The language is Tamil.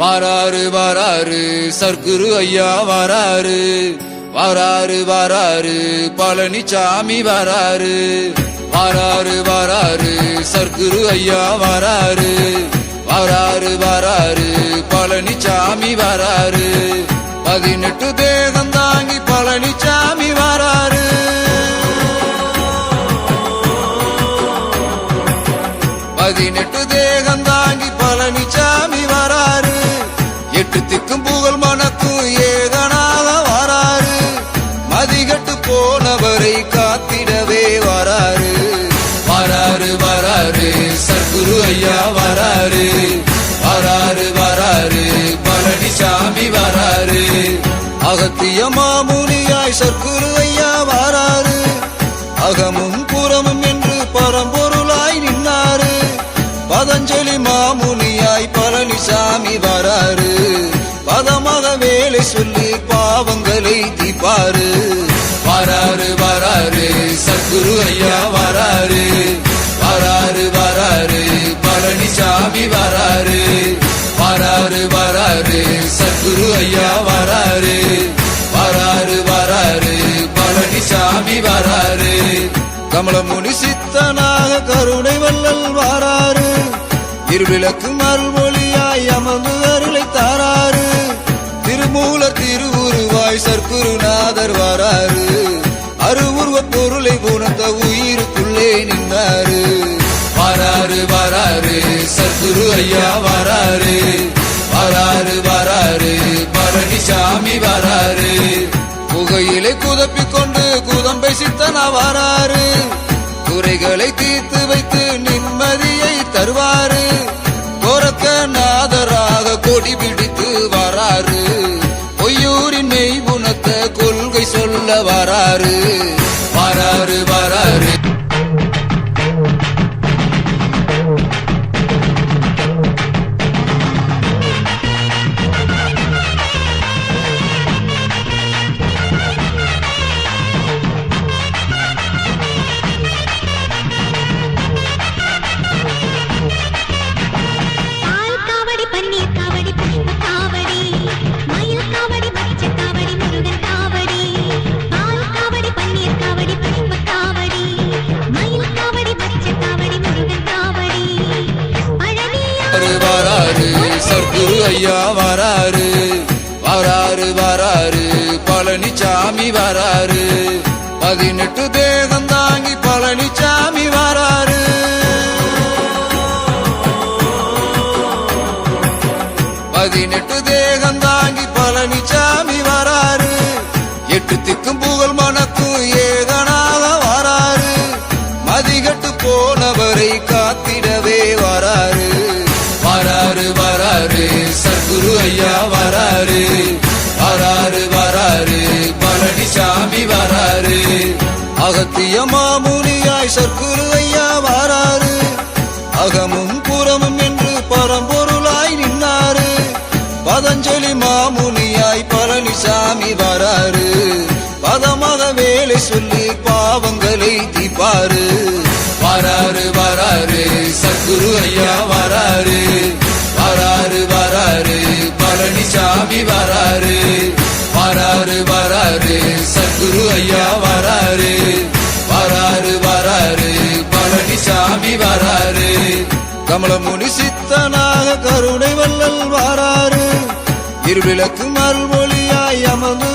வாராரு வாராரு சர்க்குரு ஐயா வாராரு, வாராரு வாராரு பழனிசாமி வாராரு. வாராரு வாராரு சர்க்குரு ஐயா வாராரு, வாராரு வாராரு பழனிசாமி வாராரு. 18 தேகம் தாங்கி பழனிசாமி வாராரு. 18 தேகம் தாங்கி பழனிசாமி வாராரு. 8 திக்கும் புகழ் மனக்கும் ஏகனாக வாராரு. மதிகட்டு போனவரை காத்திடவே வாராரு. வாராரு வாராரு சர்க்குரு ஐயா வாராரு, வாராரு வாராரு பழனிசாமி வாராரு. அகத்திய மாமுனியாய் சர்க்குரு ஐயா வாராரு. அகமும் புறமும் என்று பரம்பொருளாய் நின்னாரு. பதஞ்சலி மாமுனியாய் பழனிசாமி வாராரு. பதமாக வேலை சொல்லி பாவங்களை தீர்ப்பாரு. வாராரு வாராரு சர்க்குரு ஐயா வாராரு, வாராரு வாராரு பழனிசாமி வாராரு. வாராரு வாராரு சர்க்குரு ஐயா வாராரு, வாராரு வாராரு பழனிசாமி வாராரு. கமலமுனி சித்தனாக கருணை வள்ளல் வாராரு. இருவிளக்கு மறுமொழியாய் அமர்ந்து அருளை தாராரு. திருமூல திருவுருவாய் சர்க்குருநாதர் வாராரு. அருவுருவ பொருளை உணர்ந்த உயிருக்குள்ளே நின்றாரு. வாராரு வாராரு சர்க்குரு ஐயா வாராரு, வாராரு வாராரு பழனிசாமி வாராரு. புகையிலை குதப்பிக்கொண்டு குதம்பை சித்தனா வாராரு. குறைகளை தீர்த்து வைத்து நிம்மதியை தருவாரு. கோரக்க நாதராக கொடி பிடித்து வாராரு. பொய்யூரின் மெய் குணத்த கொள்கை சொல்ல வாராரு. வாராரு வாராரு வாராரு சர்க்குரு ஐயா வாராரு. வாராரு வாராரு பழனிசாமி வாராரு. 18 தேகம் தாங்கி பழனிசாமி வாராரு. 18 தேகம் தாங்கி பழனிசாமி வாராரு. 8 திக்கும் புகழ் மனக்கும் ஏகனாக வாராரு. மதிகட்டு போனவரை காத்திடவே வாராரு. வாராரு வாராரு சர்க்குரு ஐயா வாராரு, வாராரு வாராரு பழனிசாமி வாராரு. அகத்திய மாமுனியாய் சர்க்குரு ஐயா வாராரு. அகமும் புறமும் என்று பரம்பொருளாய் நின்னாரு. பதஞ்சலி மாமுனியாய் பழனிசாமி வாராரு. பதமாக வேலை சொல்லி பாவங்களை தீர்ப்பாரு. வாராரு வாராரு சர்க்குரு ஐயா வாராரு. வாராரு வாராரு பழனிசாமி வாராரு. வாராரு வாராரு சர்க்குரு ஐயா வாராரு. வாராரு வாராரு பழனிசாமி வாராரு. கமலமுனி சித்தனாக கருணை வள்ளல் வாராரு. இருவிளக்கு மறுமொழியாய் அமர்ந்து